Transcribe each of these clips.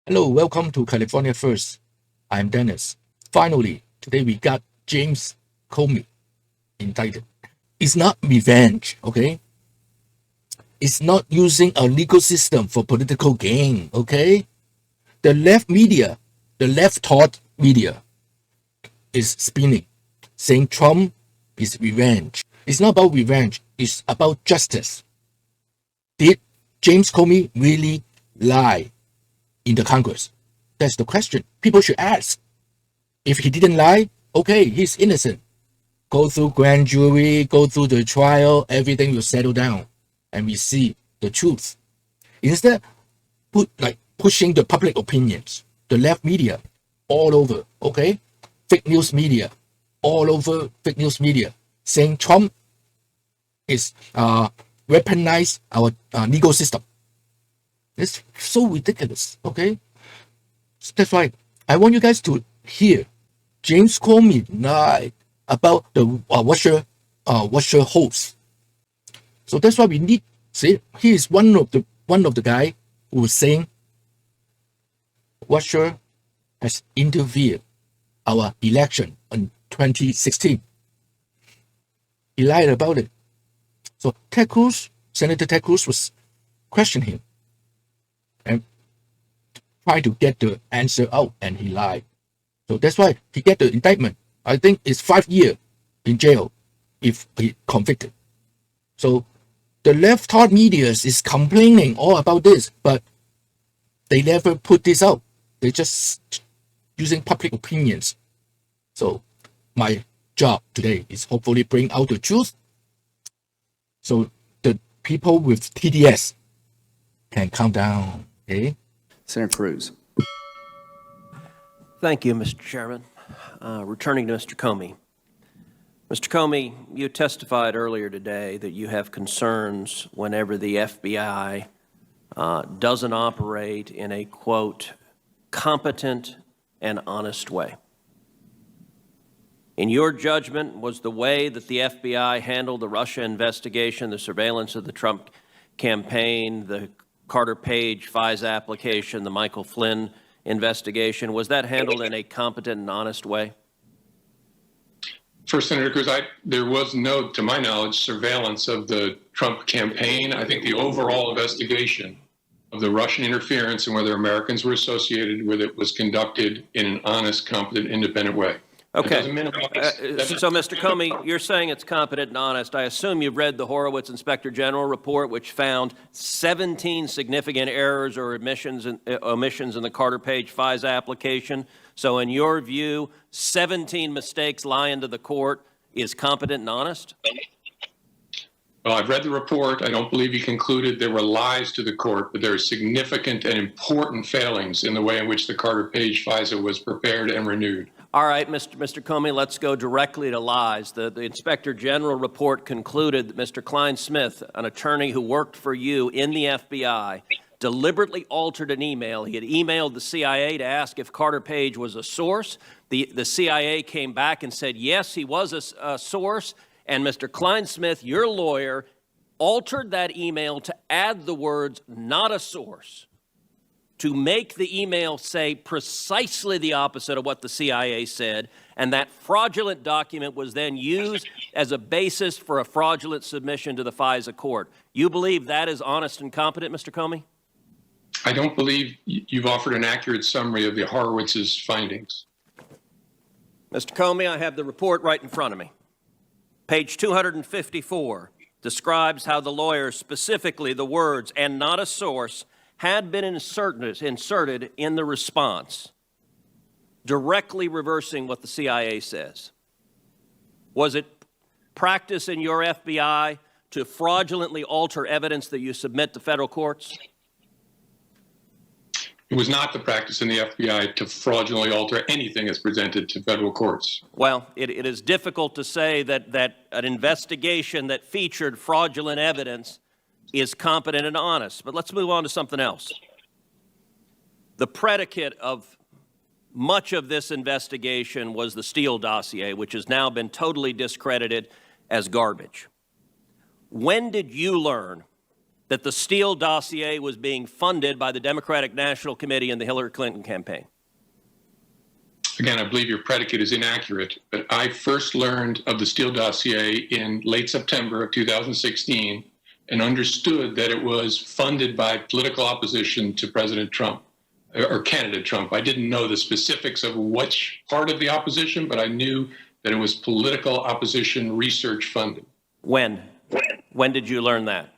Hello, welcome to California First. I'm Dennis. Finally, today we got James Comey indicted. It's not revenge, okay? It's not using a legal system for political gain, okay? The left media, the left thought media is spinning, saying Trump is revenge. It's not about revenge, it's about justice. Did James Comey really lie in the Congress? That's the question people should ask. If he didn't lie, okay, he's innocent. Go through grand jury, go through the trial, everything will settle down, and we see the truth. Instead, pushing the public opinions, the left media, all over, okay? Fake news media, all over fake news media, saying Trump is weaponized our legal system. It's so ridiculous, okay? That's why I want you guys to hear James Comey lied about the Russia host. So that's why we need. See, he is one of the guy who was saying Russia has interfered our election in 2016. He lied about it. So Senator Ted Cruz was questioning him and try to get the answer out, and he lied. So that's why he get the indictment. I think it's 5 years in jail if he convicted. So the left thought media is complaining all about this, but they never put this out. They just using public opinions. So my job today is hopefully bring out the truth, so the people with TDS can calm down. Okay. Senator Cruz. Thank you, Mr. Chairman. Returning to Mr. Comey. Mr. Comey, you testified earlier today that you have concerns whenever the FBI doesn't operate in a, quote, competent and honest way. In your judgment, was the way that the FBI handled the Russia investigation, the surveillance of the Trump campaign, the Carter Page FISA application, the Michael Flynn investigation, was that handled in a competent and honest way? First, Senator Cruz, there was no, to my knowledge, surveillance of the Trump campaign. I think the overall investigation of the Russian interference and whether Americans were associated with it was conducted in an honest, competent, independent way. Okay. So, Mr. Comey, you're saying it's competent and honest. I assume you've read the Horowitz Inspector General report, which found 17 significant errors or omissions in the Carter Page FISA application. So, in your view, 17 mistakes lying to the court is competent and honest? Well, I've read the report. I don't believe he concluded there were lies to the court, but there are significant and important failings in the way in which the Carter Page FISA was prepared and renewed. All right, Mr. Comey, let's go directly to lies. The Inspector General report concluded that Mr. Klein Smith, an attorney who worked for you in the FBI, deliberately altered an email. He had emailed the CIA to ask if Carter Page was a source. The CIA came back and said, yes, he was a source. And Mr. Klein Smith, your lawyer, altered that email to add the words, not a source, to make the email say precisely the opposite of what the CIA said, and that fraudulent document was then used as a basis for a fraudulent submission to the FISA court. You believe that is honest and competent, Mr. Comey? I don't believe you've offered an accurate summary of the Horowitz's findings. Mr. Comey, I have the report right in front of me. Page 254 describes how the lawyer, specifically the words, and not a source, had been inserted in the response, directly reversing what the CIA says. Was it practice in your FBI to fraudulently alter evidence that you submit to federal courts? It was not the practice in the FBI to fraudulently alter anything that's presented to federal courts. Well, it is difficult to say that an investigation that featured fraudulent evidence is competent and honest. But let's move on to something else. The predicate of much of this investigation was the Steele dossier, which has now been totally discredited as garbage. When did you learn that the Steele dossier was being funded by the Democratic National Committee and the Hillary Clinton campaign? Again, I believe your predicate is inaccurate, but I first learned of the Steele dossier in late September of 2016 and understood that it was funded by political opposition to President Trump, or candidate Trump. I didn't know the specifics of which part of the opposition, but I knew that it was political opposition research funded. When? When did you learn that?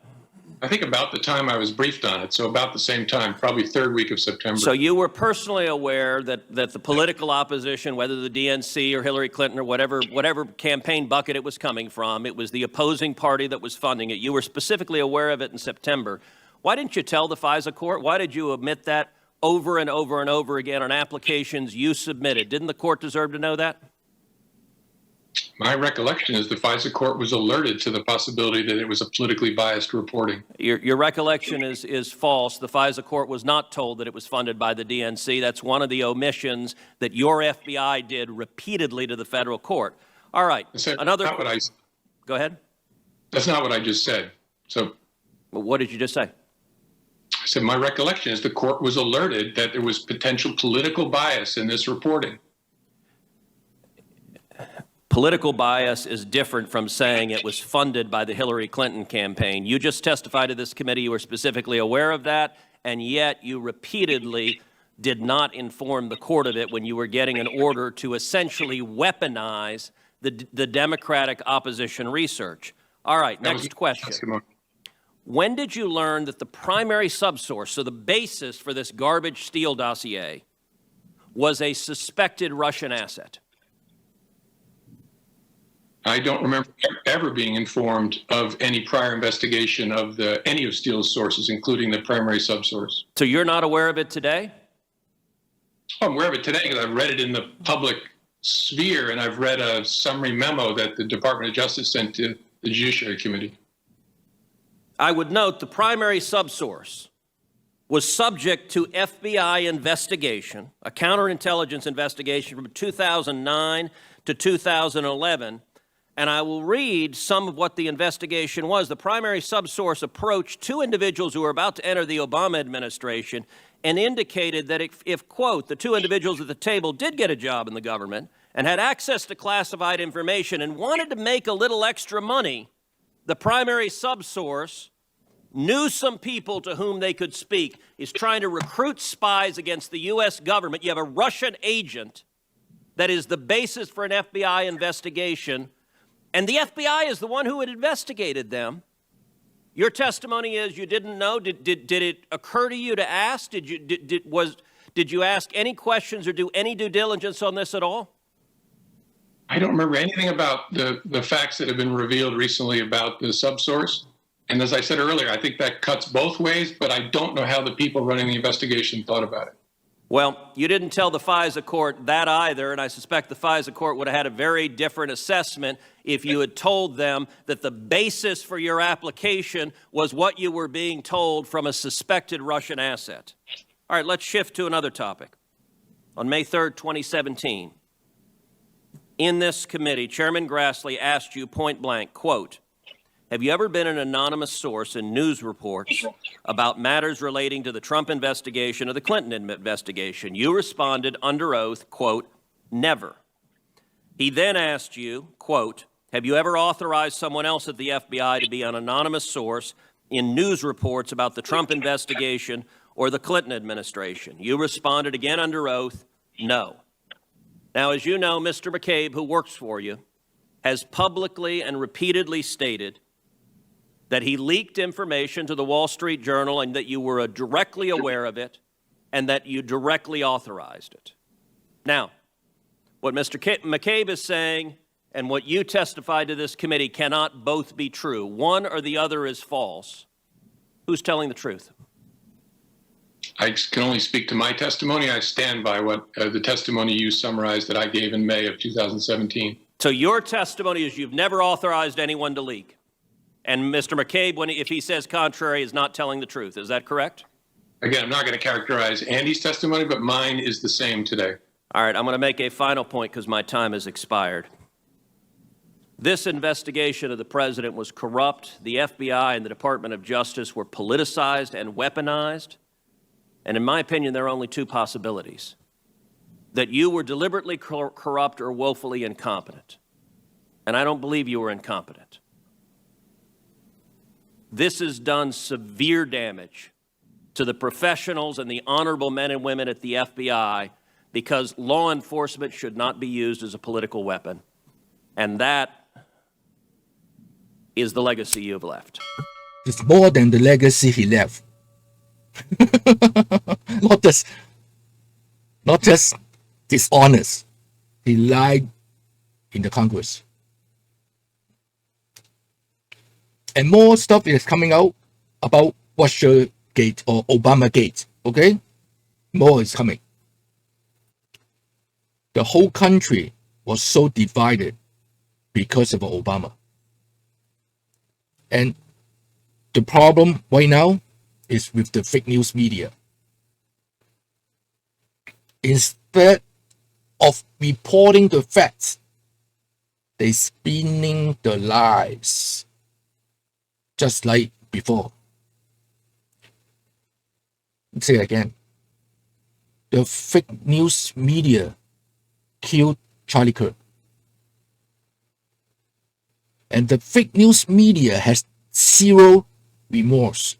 I think about the time I was briefed on it, so about the same time, probably third week of September. So you were personally aware that the political opposition, whether the DNC or Hillary Clinton or whatever campaign bucket it was coming from, it was the opposing party that was funding it. You were specifically aware of it in September. Why didn't you tell the FISA court? Why did you omit that over and over and over again on applications you submitted? Didn't the court deserve to know that? My recollection is the FISA court was alerted to the possibility that it was a politically biased reporting. Your recollection is false. The FISA court was not told that it was funded by the DNC. That's one of the omissions that your FBI did repeatedly to the federal court. All right. Another. Go ahead. That's not what I just said. So. What did you just say? I said my recollection is the court was alerted that there was potential political bias in this reporting. Political bias is different from saying it was funded by the Hillary Clinton campaign. You just testified to this committee. You were specifically aware of that, and yet you repeatedly did not inform the court of it when you were getting an order to essentially weaponize the Democratic opposition research. All right, next question. When did you learn that the primary subsource, so the basis for this garbage Steele dossier, was a suspected Russian asset? I don't remember ever being informed of any prior investigation of any of Steele's sources, including the primary subsource. So you're not aware of it today? I'm aware of it today because I've read it in the public sphere, and I've read a summary memo that the Department of Justice sent to the Judiciary Committee. I would note the primary subsource was subject to FBI investigation, a counterintelligence investigation from 2009 to 2011. And I will read some of what the investigation was. The primary subsource approached two individuals who were about to enter the Obama administration and indicated that if, quote, the two individuals at the table did get a job in the government and had access to classified information and wanted to make a little extra money, the primary subsource knew some people to whom they could speak. Is trying to recruit spies against the U.S. government. You have a Russian agent that is the basis for an FBI investigation. And the FBI is the one who had investigated them. Your testimony is you didn't know. Did it occur to you to ask? Did you ask any questions or do any due diligence on this at all? I don't remember anything about the facts that have been revealed recently about the subsource. And as I said earlier, I think that cuts both ways, but I don't know how the people running the investigation thought about it. Well, you didn't tell the FISA court that either, and I suspect the FISA court would have had a very different assessment if you had told them that the basis for your application was what you were being told from a suspected Russian asset. All right, let's shift to another topic. On May 3rd, 2017, in this committee, Chairman Grassley asked you point blank, quote, have you ever been an anonymous source in news reports about matters relating to the Trump investigation or the Clinton investigation? You responded under oath, quote, never. He then asked you, quote, have you ever authorized someone else at the FBI to be an anonymous source in news reports about the Trump investigation or the Clinton administration? You responded again under oath, no. Now, as you know, Mr. McCabe, who works for you, has publicly and repeatedly stated that he leaked information to the Wall Street Journal and that you were directly aware of it and that you directly authorized it. Now, what Mr. McCabe is saying and what you testified to this committee cannot both be true. One or the other is false. Who's telling the truth? I can only speak to my testimony. I stand by what the testimony you summarized that I gave in May of 2017. So your testimony is you've never authorized anyone to leak. And Mr. McCabe, if he says contrary, is not telling the truth. Is that correct? Again, I'm not going to characterize Andy's testimony, but mine is the same today. All right, I'm going to make a final point because my time has expired. This investigation of the president was corrupt. The FBI and the Department of Justice were politicized and weaponized. And in my opinion, there are only two possibilities: that you were deliberately corrupt or woefully incompetent. And I don't believe you were incompetent. This has done severe damage to the professionals and the honorable men and women at the FBI, because law enforcement should not be used as a political weapon. And that is the legacy you've left. It's more than the legacy he left. not just dishonest. He lied in the Congress. And more stuff is coming out about Russiagate or Obamagate. Okay? More is coming. The whole country was so divided because of Obama. And the problem right now is with the fake news media. Instead of reporting the facts, they're spinning the lies, just like before. Let's say it again. The fake news media killed Charlie Kirk. And the fake news media has zero remorse.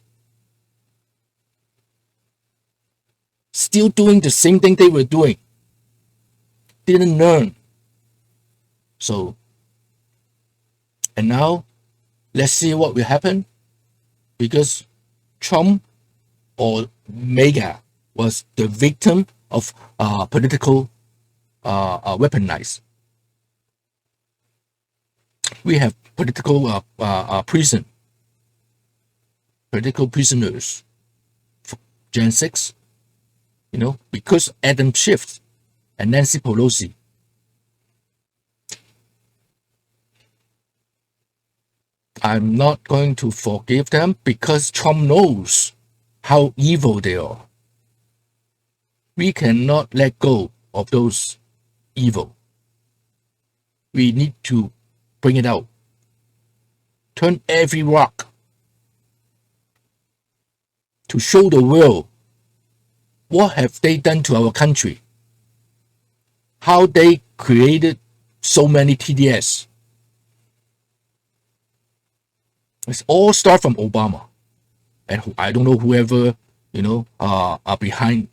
Still doing the same thing they were doing. Didn't learn. So, and now, let's see what will happen. Because Trump or MAGA was the victim of political weaponized. We have political political prisoners, Gen 6, because Adam Schiff and Nancy Pelosi. I'm not going to forgive them because Trump knows how evil they are. We cannot let go of those evil. We need to bring it out. Turn every rock to show the world what have they done to our country. How they created so many TDS. It's all start from Obama. And I don't know whoever, are behind,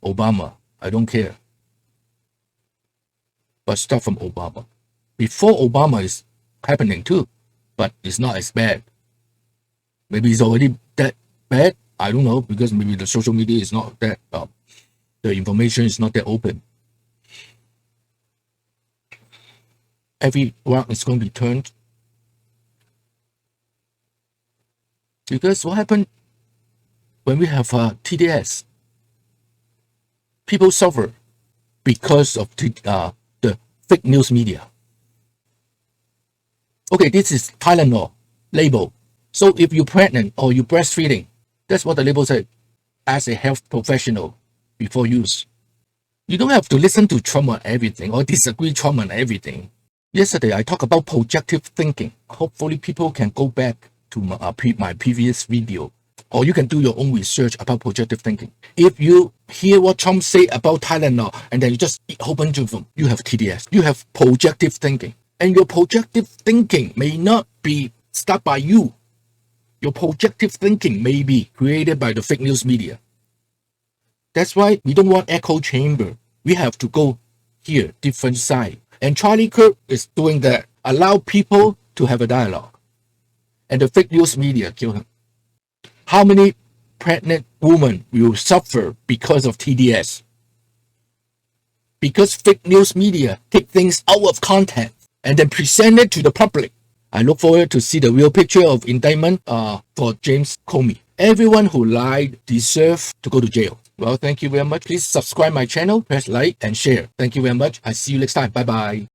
Obama. I don't care. But start from Obama. Before Obama is happening too, but it's not as bad. Maybe it's already that bad. I don't know, because maybe the social media is not that, the information is not that open. Every rock is going to be turned. Because what happened when we have TDS? People suffer because of the fake news media. Okay, this is Tylenol label. So if you're pregnant or you're breastfeeding, that's what the label said. As a health professional, before use. You don't have to listen to Trump on everything or disagree Trump on everything. Yesterday, I talked about projective thinking. Hopefully, people can go back to my previous video, or you can do your own research about projective thinking. If you hear what Trump say about Tylenol and then you just eat a whole bunch of them, you have TDS. You have projective thinking. And your projective thinking may not be started by you. Your projective thinking may be created by the fake news media. That's why we don't want echo chamber. We have to go here, different side. And Charlie Kirk is doing that. Allow people to have a dialogue. And the fake news media kill him. How many pregnant women will suffer because of TDS? Because fake news media take things out of context and then present it to the public. I look forward to see the real picture of indictment for James Comey. Everyone who lied deserves to go to jail. Well, thank you very much. Please subscribe my channel, press like and share. Thank you very much. I see you next time. Bye-bye.